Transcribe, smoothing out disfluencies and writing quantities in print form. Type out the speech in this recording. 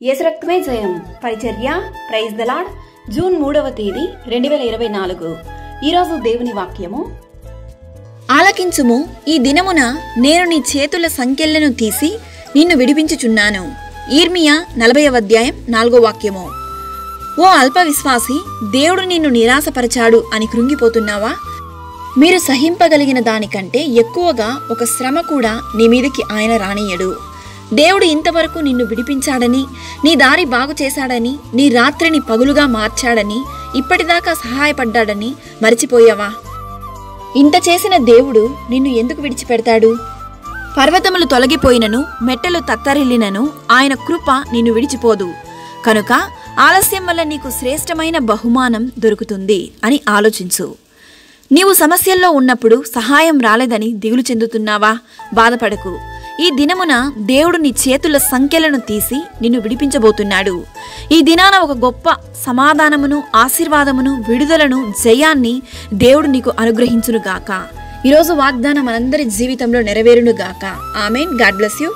యేసు రక్తమే జయం పరిచర్య ప్రైజ్ ద లార్డ్ జూన్ 3వ తేదీ 2024. ఈరోజు దేవుని వాక్యము. ఆలకించుము, ఈ దినమున నేను నీ చేతుల సంకెళ్లను తీసి నిన్ను విడిపించుచున్నాను. యిర్మీయా 40వ అధ్యాయం 4వ వాక్యము. ఓ అల్ప విశ్వాసి, దేవుడు నిన్ను నిరాశపరచాడు అని కృంగిపోతున్నావా? మీరు సహింపగలిగిన దానికంటే ఎక్కువగా ఒక శ్రమ కూడా నీ మీదకి ఆయన రానియడు. దేవుడు ఇంతవరకు నిన్ను విడిపించాడని, నీ దారి బాగు చేశాడని, నీ రాత్రిని పగులుగా మార్చాడని, ఇప్పటిదాకా సహాయపడ్డాడని మరిచిపోయావా? ఇంత చేసిన దేవుడు నిన్ను ఎందుకు విడిచిపెడతాడు? పర్వతములు తొలగిపోయినను, మెట్టలు తత్తరిల్లినను ఆయన కృప నిన్ను విడిచిపోదు. కనుక ఆలస్యం వల్ల నీకు శ్రేష్టమైన బహుమానం దొరుకుతుంది అని ఆలోచించు. నీవు సమస్యల్లో ఉన్నప్పుడు సహాయం రాలేదని దిగులు చెందుతున్నావా? బాధపడకు. ఈ దినమున దేవుడు నీ చేతుల సంఖ్యలను తీసి నిన్ను విడిపించబోతున్నాడు. ఈ దినాన ఒక గొప్ప సమాధానమును, ఆశీర్వాదమును, విడుదలను, జయాన్ని దేవుడు నీకు అనుగ్రహించునుగాక. ఈరోజు వాగ్దానం మనందరి జీవితంలో నెరవేరునుగాక. ఆమేన్. God bless you.